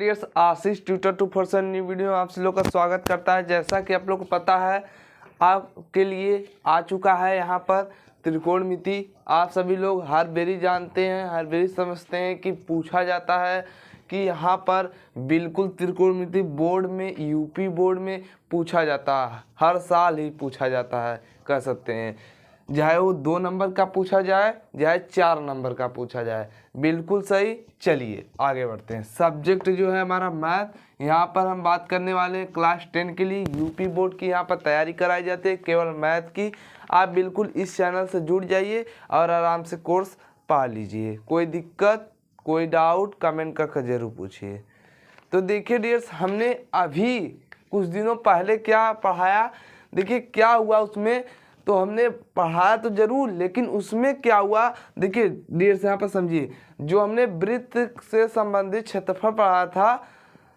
Dears, आशीष tutor 2% new video में आप सभी लोग का स्वागत करता है। जैसा कि आप लोग को पता है, आपके लिए आ चुका है यहाँ पर त्रिकोणमिति। आप सभी लोग हर बारी जानते हैं, हर बारी समझते हैं कि पूछा जाता है कि यहाँ पर बिल्कुल त्रिकोणमिति बोर्ड में, यूपी बोर्ड में पूछा जाता है, हर साल ही पूछा जाता है कह सकते हैं। चाहे वो 2 नंबर का पूछा जाए, चाहे 4 नंबर का पूछा जाए, बिल्कुल सही। चलिए आगे बढ़ते हैं। सब्जेक्ट जो है हमारा मैथ, यहाँ पर हम बात करने वाले हैं क्लास 10 के लिए। यूपी बोर्ड की यहाँ पर तैयारी कराई जाती है केवल मैथ की। आप बिल्कुल इस चैनल से जुड़ जाइए और आराम से कोर्स पा लीजिए। कोई दिक्कत, कोई डाउट कमेंट करके जरूर पूछिए। तो देखिए डियर्स, हमने अभी कुछ दिनों पहले क्या पढ़ाया, देखिए क्या हुआ उसमें। तो हमने पढ़ाया तो जरूर, लेकिन उसमें क्या हुआ देखिए डियर्स, यहाँ पर समझिए। जो हमने वृत्त से संबंधित क्षेत्रफल पढ़ा था,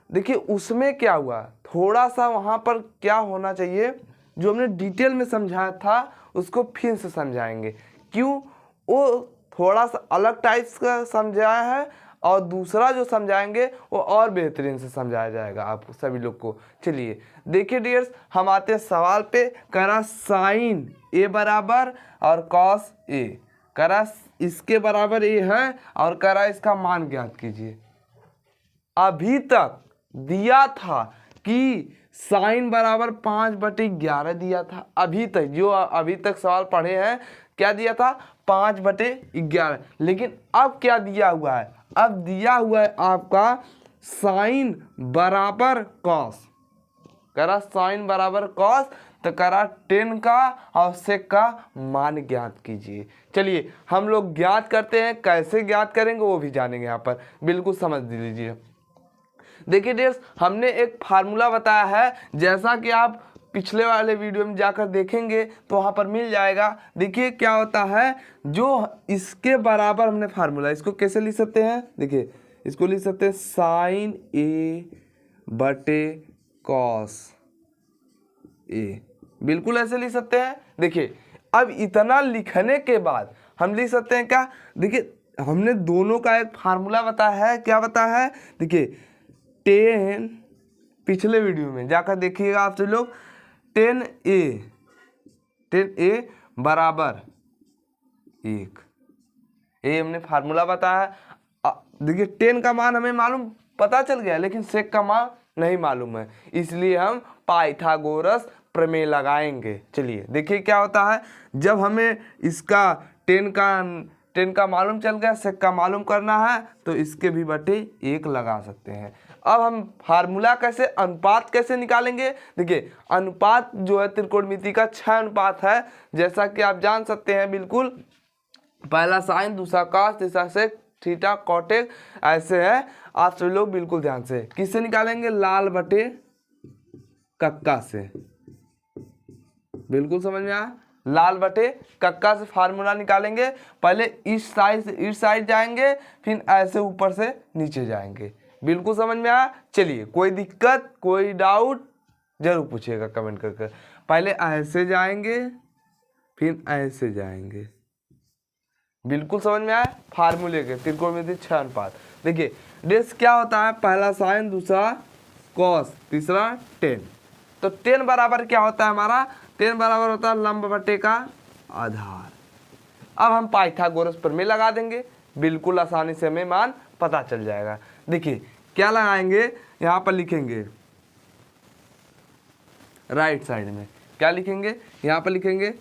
देखिए उसमें क्या हुआ, थोड़ा सा वहाँ पर क्या होना चाहिए, जो हमने डिटेल में समझाया था उसको फिर से समझाएंगे। क्यों? वो थोड़ा सा अलग टाइप का समझाया है और दूसरा जो समझाएंगे वो और बेहतरीन से समझाया जाएगा आप सभी लोग को। चलिए देखिए डियर्स, हम आते हैं सवाल पे। करा साइन ए बराबर और कॉस ए, करा इसके बराबर ए है और करा इसका मान ज्ञात कीजिए। अभी तक दिया था कि साइन बराबर 5/11 दिया था। अभी तक जो अभी तक सवाल पढ़े हैं, क्या दिया था? 5/11। लेकिन अब क्या दिया हुआ है? अब दिया हुआ है आपका साइन बराबर कॉस। करा साइन बराबर कॉस, तो करा 10 का और सेक का मान ज्ञात कीजिए। चलिए हम लोग ज्ञात करते हैं, कैसे ज्ञात करेंगे वो भी जानेंगे। यहाँ पर बिल्कुल समझ लीजिए। देखिए डियर्स, हमने एक फार्मूला बताया है, जैसा कि आप पिछले वाले वीडियो में जाकर देखेंगे तो वहाँ पर मिल जाएगा। देखिए क्या होता है, जो इसके बराबर हमने फार्मूला, इसको कैसे लिख सकते हैं? देखिए इसको लिख सकते हैं साइन ए बटे कॉस ए, बिल्कुल ऐसे लिख सकते हैं। देखिए अब इतना लिखने के बाद हम लिख सकते हैं क्या? देखिए हमने दोनों का एक फार्मूला बताया है। क्या बताया है? देखिए 10, पिछले वीडियो में जाकर देखिएगा आप सब लोग। 10a बराबर 1, ये हमने फार्मूला बताया। देखिए 10 का मान हमें मालूम पता चल गया, लेकिन सेक का मान नहीं मालूम है, इसलिए हम पाइथागोरस प्रमेय लगाएंगे। चलिए देखिए क्या होता है, जब हमें इसका 10 का मालूम चल गया, सेक का मालूम करना है, तो इसके भी बटे 1 लगा सकते हैं। अब हम फार्मूला कैसे, अनुपात कैसे निकालेंगे? देखिए अनुपात जो है त्रिकोणमिति का 6 अनुपात है, जैसा कि आप जान सकते हैं। बिल्कुल पहला साइन, दूसरा कॉस, तीसरा सेक, थीटा, कॉटेक, ऐसे है। आप सभी लोग बिल्कुल ध्यान से किससे निकालेंगे? लाल बटे कक्का से। बिल्कुल समझ में आया? लाल बटे कक्का से फार्मूला निकालेंगे। पहले इस साइड से इस साइड जाएंगे, फिर ऐसे ऊपर से नीचे जाएंगे। बिल्कुल समझ में आया? चलिए कोई दिक्कत, कोई डाउट जरूर पूछिएगा कमेंट करके। पहले ऐसे जाएंगे, फिर ऐसे जाएंगे। बिल्कुल समझ में आया? फार्मूले के त्रिकोणमिति 6 अनुपात। देखिए डियर्स क्या होता है, पहला साइन, दूसरा कॉस, तीसरा 10। तो 10 बराबर क्या होता है हमारा? 10 बराबर होता है लंब बटे का आधार। अब हम पाइथागोरस प्रमेय लगा देंगे, बिल्कुल आसानी से हमें मान पता चल जाएगा। देखिए क्या लगाएंगे, यहाँ पर लिखेंगे राइट साइड में, क्या लिखेंगे? यहाँ पर लिखेंगे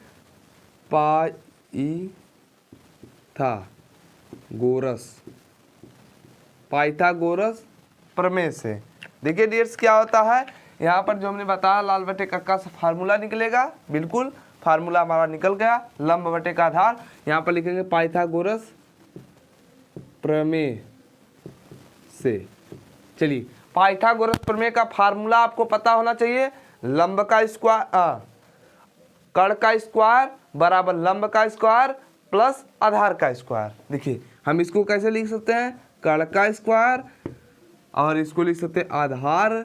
पाइथागोरस प्रमेय से। देखिए डियर्स क्या होता है, यहाँ पर जो हमने बताया लाल बटे कक्का से फार्मूला निकलेगा। बिल्कुल फार्मूला हमारा निकल गया, लंब बटे का आधार। यहाँ पर लिखेंगे पाइथागोरस प्रमेय से। चलिए पाइथागोरस प्रमेय का फार्मूला आपको पता होना चाहिए। लंब का स्क्वायर, कर्ण का स्क्वायर बराबर लंब का स्क्वायर प्लस आधार का स्क्वायर। देखिए हम इसको कैसे लिख सकते हैं? कर्ण का स्क्वायर, और इसको लिख सकते हैं आधार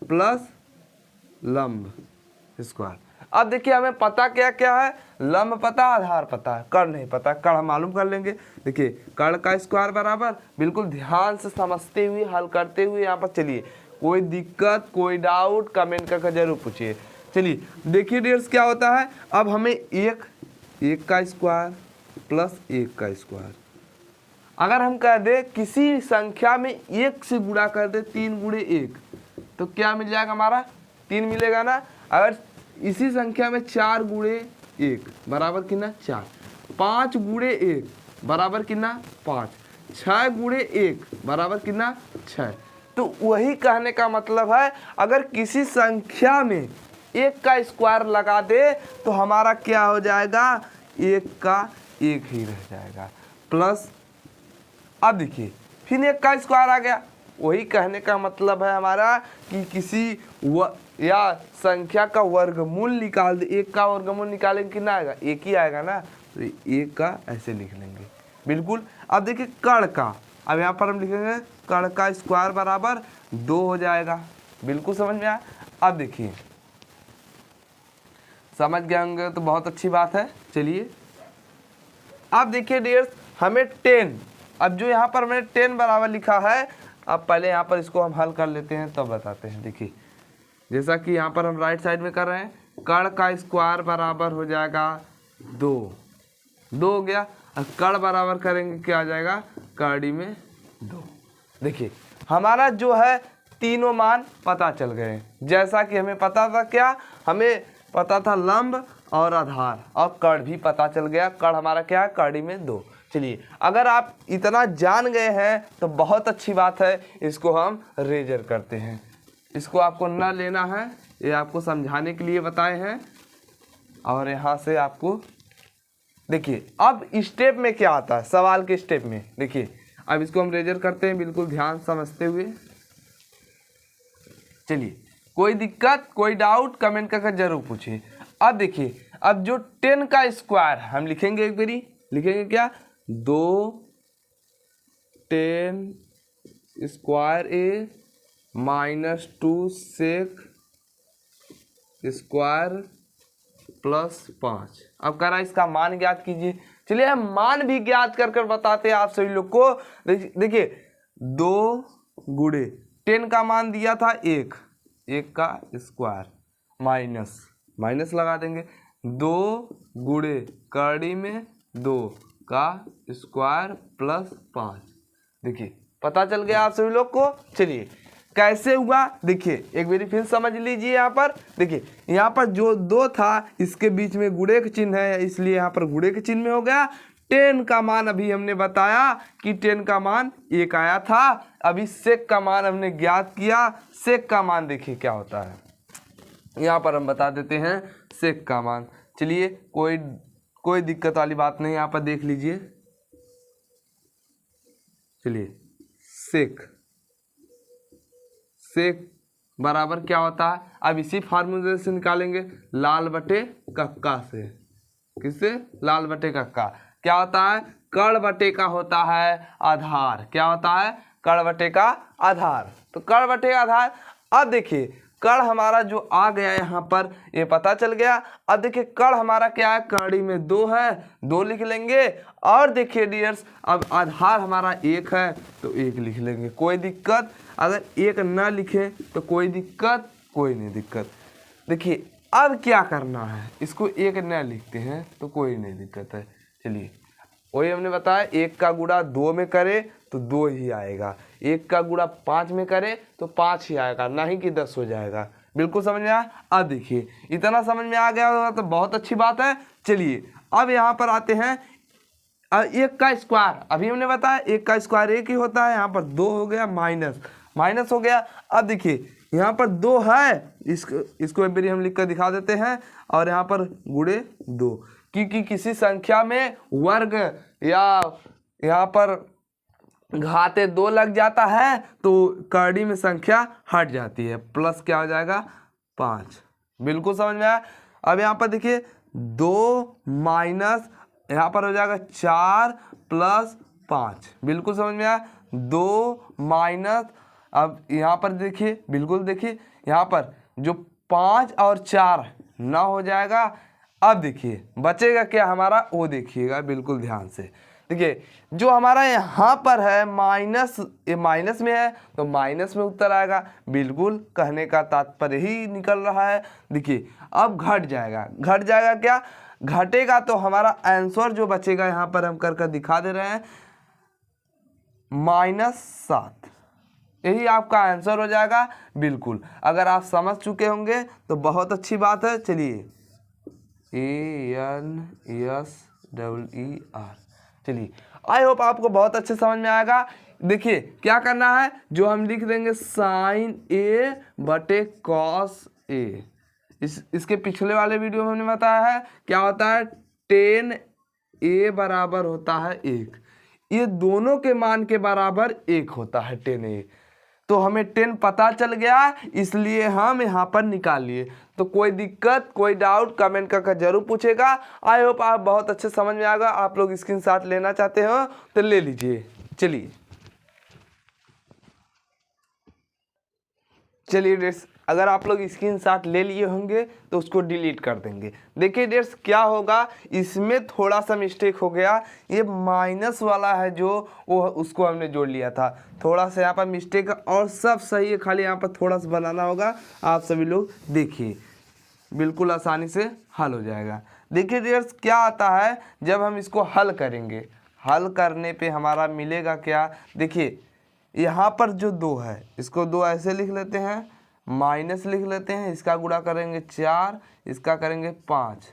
प्लस लंब स्क्वायर। अब देखिए हमें पता क्या क्या है, लंब पता, आधार पता है, कर्ण नहीं पता, कर्ण हम मालूम कर लेंगे। देखिए कर्ण का स्क्वायर बराबर, बिल्कुल ध्यान से समझते हुए हल करते हुए यहाँ पर चलिए, कोई दिक्कत कोई डाउट कमेंट करके जरूर पूछिए। चलिए देखिए डियर्स क्या होता है, अब हमें एक का स्क्वायर प्लस 1 का स्क्वायर, अगर हम कह दे किसी संख्या में 1 से गुणा कर दे 3 गुणे 1, तो क्या मिल जाएगा हमारा 3 मिलेगा ना। अगर इसी संख्या में 4 गुणे 1 बराबर कितना 4, 5 गुणे 1 बराबर कितना 5, 6 गुणे 1 बराबर कितना 6। तो वही कहने का मतलब है, अगर किसी संख्या में 1 का स्क्वायर लगा दे तो हमारा क्या हो जाएगा, 1 का 1 ही रह जाएगा प्लस। अब देखिए फिर 1 का स्क्वायर आ गया, वही कहने का मतलब है हमारा कि किसी या संख्या का वर्गमूल निकाल दे, 1 का वर्गमूल निकालेंगे कितना आएगा, 1 ही आएगा ना, तो 1 का ऐसे लिख लेंगे बिल्कुल। अब देखिए कर्ण का, अब यहाँ पर हम लिखेंगे कर्ण का स्क्वायर बराबर 2 हो जाएगा, बिल्कुल समझ में आया। अब देखिए समझ गए होंगे तो बहुत अच्छी बात है। चलिए अब देखिए डियर्स हमें 10, अब जो यहाँ पर मैंने 10 बराबर लिखा है, अब पहले यहाँ पर इसको हम हल कर लेते हैं तब बताते हैं। देखिए जैसा कि यहाँ पर हम राइट साइड में कर रहे हैं, कर्ण का स्क्वायर बराबर हो जाएगा 2 हो गया, और कर्ण बराबर करेंगे क्या आ जाएगा, कड़ी में 2। देखिए हमारा जो है तीनों मान पता चल गए, जैसा कि हमें पता था क्या, हमें पता था लंब और आधार, और कर्ण भी पता चल गया, कर्ण हमारा क्या है कड़ी में 2। चलिए अगर आप इतना जान गए हैं तो बहुत अच्छी बात है, इसको हम रेजर करते हैं। इसको आपको न लेना है, ये आपको समझाने के लिए बताए हैं। और यहाँ से आपको देखिए अब स्टेप में क्या आता है, सवाल के स्टेप में देखिए, अब इसको हम रेजर करते हैं बिल्कुल ध्यान समझते हुए। चलिए कोई दिक्कत कोई डाउट कमेंट करके जरूर पूछिए। अब देखिए अब जो 10 का स्क्वायर हम लिखेंगे, एक बारी लिखेंगे क्या, 2 10 स्क्वायर ए -2 सेक स्क्वायर प्लस 5। अब कह रहा है इसका मान ज्ञात कीजिए। चलिए हम मान भी ज्ञात कर कर बताते हैं आप सभी लोग को। देखिए 2 गुणे 10 का मान दिया था 1 का स्क्वायर माइनस लगा देंगे, 2 गुणे कड़ी में 2 का स्क्वायर प्लस 5। देखिए पता चल गया आप सभी लोग को। चलिए कैसे हुआ देखिए एक बार फिर समझ लीजिए। यहाँ पर देखिए यहाँ पर जो 2 था इसके बीच में गुणे का चिन्ह है, इसलिए यहाँ पर गुणे के चिन्ह में हो गया। 10 का मान अभी हमने बताया कि 10 का मान 1 आया था। अभी सेक का मान हमने ज्ञात किया। सेक का मान देखिए क्या होता है, यहाँ पर हम बता देते हैं सेक का मान। चलिए कोई दिक्कत वाली बात नहीं, यहाँ पर देख लीजिए। चलिए सेक बराबर क्या होता है, अब इसी फार्मूले से निकालेंगे, लाल बटे कक्का से। किससे, लाल बटे कक्का। क्या होता है, कर्ण बटे का होता है आधार। क्या होता है, कर्ण बटे का आधार। तो कर्ण बटे आधार। अब देखिए कर्ण हमारा जो आ गया यहाँ पर ये पता चल गया। अब देखिए कर्ण हमारा क्या है, कड़ी में 2 है, 2 लिख लेंगे। और देखिए डियर्स अब आधार हमारा 1 है तो 1 लिख लेंगे, कोई दिक्कत। अगर 1 ना लिखे तो कोई दिक्कत, कोई नहीं दिक्कत। देखिए अब क्या करना है, इसको 1 न लिखते हैं तो कोई नहीं दिक्कत है। चलिए वही हमने बताया, 1 का गुणा 2 में करे तो 2 ही आएगा, 1 का गुणा 5 में करे तो 5 ही आएगा, ना ही कि 10 हो जाएगा। बिल्कुल समझ में आया। अब देखिए इतना समझ में आ गया होगा तो बहुत अच्छी बात है। चलिए अब यहाँ पर आते हैं, 1 का स्क्वायर अभी हमने बताया 1 का स्क्वायर 1 ही होता है। यहाँ पर 2 हो गया, माइनस हो गया। अब देखिए यहाँ पर 2 है, इसको एक बार हम लिख कर दिखा देते हैं। और यहाँ पर गुणे 2, क्योंकि किसी संख्या में वर्ग या यहाँ पर घाते 2 लग जाता है तो कड़ी में संख्या हट जाती है, प्लस क्या हो जाएगा 5। बिल्कुल समझ में आया। अब यहाँ पर देखिए 2 माइनस यहाँ पर हो जाएगा 4 प्लस 5। बिल्कुल समझ में आया। 2 माइनस, अब यहाँ पर देखिए, बिल्कुल देखिए यहाँ पर जो 5 और 4 9 हो जाएगा। अब देखिए बचेगा क्या हमारा, वो देखिएगा बिल्कुल ध्यान से। देखिए जो हमारा यहाँ पर है माइनस, ये माइनस में है तो माइनस में उत्तर आएगा, बिल्कुल कहने का तात्पर्य ही निकल रहा है। देखिए अब घट जाएगा, घट जाएगा क्या, घटेगा तो हमारा आंसर जो बचेगा यहाँ पर हम कर दिखा दे रहे हैं -7, यही आपका आंसर हो जाएगा। बिल्कुल अगर आप समझ चुके होंगे तो बहुत अच्छी बात है। चलिए ANSER, चलिए आई होप आपको बहुत अच्छे समझ में आएगा। देखिए क्या करना है, जो हम लिख देंगे sin A बटे cos A, इसके पिछले वाले वीडियो में हमने बताया है क्या होता है, tan A बराबर होता है 1, ये दोनों के मान के बराबर 1 होता है tan A। तो हमें 10 पता चल गया, इसलिए हम यहाँ पर निकाल लिए। तो कोई दिक्कत कोई डाउट कमेंट करके जरूर पूछेगा। आई होप आप बहुत अच्छे समझ में आएगा। आप लोग स्क्रीनशॉट लेना चाहते हो तो ले लीजिए। चलिए डेट्स, अगर आप लोग स्क्रीनशॉट ले लिए होंगे तो उसको डिलीट कर देंगे। देखिए डेट्स क्या होगा, इसमें थोड़ा सा मिस्टेक हो गया, ये माइनस वाला है जो वो उसको हमने जोड़ लिया था, थोड़ा सा यहाँ पर मिस्टेक, और सब सही है, खाली यहाँ पर थोड़ा सा बनाना होगा। आप सभी लोग देखिए बिल्कुल आसानी से हल हो जाएगा। देखिए डेट्स क्या आता है, जब हम इसको हल करेंगे, हल करने पे हमारा मिलेगा क्या, देखिए यहाँ पर जो 2 है इसको 2 ऐसे लिख लेते हैं, माइनस लिख लेते हैं, इसका गुणा करेंगे 4, इसका करेंगे 5,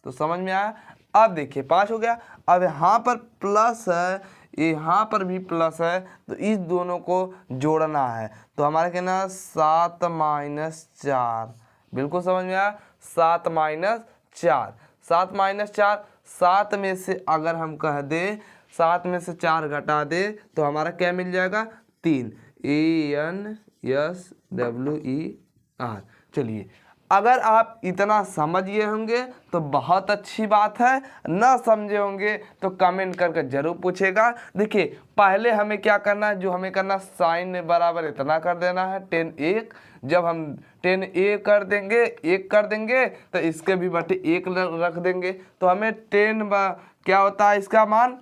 तो समझ में आया। अब देखिए 5 हो गया। अब यहाँ पर प्लस है, यहाँ पर भी प्लस है, तो इस दोनों को जोड़ना है। तो हमारे कहना 7 - 4, बिल्कुल समझ में आया, 7 - 4, 7 - 4, 7 में से अगर हम कह दें 7 में से 4 घटा दे तो हमारा क्या मिल जाएगा, 3, ANSWER। चलिए अगर आप इतना समझ गए होंगे तो बहुत अच्छी बात है, ना समझे होंगे तो कमेंट करके जरूर पूछेगा। देखिए पहले हमें क्या करना है, जो हमें करना, साइन बराबर इतना कर देना है 10 1, जब हम 10 A कर देंगे 1 कर देंगे तो इसके भी बटे 1 रख देंगे, तो हमें 10 क्या होता है इसका मान,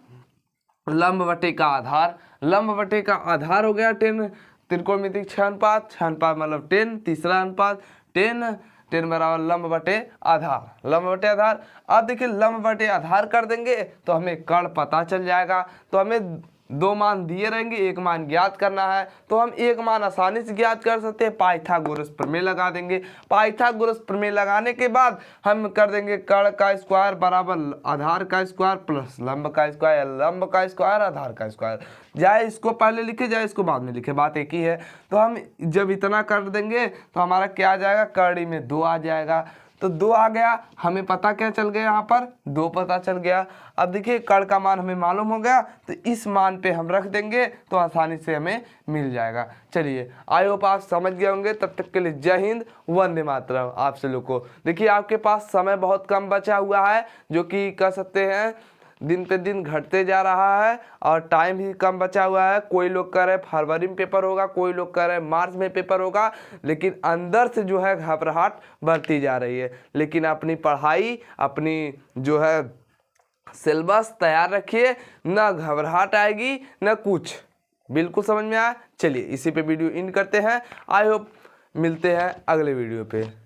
लंब बटे का आधार, लंब बटे का आधार हो गया 10, त्रिकोणमिति 6 अनुपात, 6 अनुपात मतलब 10, तीसरा अनुपात 10 बराबर लंब बटे आधार, लंब बटे आधार। अब देखिए लंब बटे आधार कर देंगे तो हमें कर्ण पता चल जाएगा। तो हमें 2 मान दिए रहेंगे, 1 मान ज्ञात करना है, तो हम 1 मान आसानी से ज्ञात कर सकते हैं, पाइथागोरस प्रमेय लगा देंगे। पाइथागोरस प्रमेय लगाने के बाद हम कर देंगे कर्ण का स्क्वायर बराबर आधार का स्क्वायर प्लस लंब का स्क्वायर, लंब का स्क्वायर आधार का स्क्वायर, चाहे इसको पहले लिखे चाहे इसको बाद में लिखे, बात एक ही है। तो हम जब इतना कर देंगे तो हमारा क्या आ जाएगा, कर्ण में 2 आ जाएगा, तो 2 आ गया, हमें पता क्या चल गया, यहाँ पर 2 पता चल गया। अब देखिए कर्ण का मान हमें मालूम हो गया, तो इस मान पे हम रख देंगे तो आसानी से हमें मिल जाएगा। चलिए आई होप आप समझ गए होंगे। तब तक के लिए जय हिंद, वंदे मातरम आप सभी लोग को। देखिए आपके पास समय बहुत कम बचा हुआ है, जो कि कह सकते हैं दिन पे दिन घटते जा रहा है, और टाइम भी कम बचा हुआ है। कोई लोग कह रहे हैं फरवरी में पेपर होगा, कोई लोग कह रहे हैं मार्च में पेपर होगा, लेकिन अंदर से जो है घबराहट बढ़ती जा रही है। लेकिन अपनी पढ़ाई, अपनी जो है सिलेबस तैयार रखिए, ना घबराहट आएगी ना कुछ, बिल्कुल समझ में आया। चलिए इसी पे वीडियो इन करते हैं। आई होप मिलते हैं अगले वीडियो पे।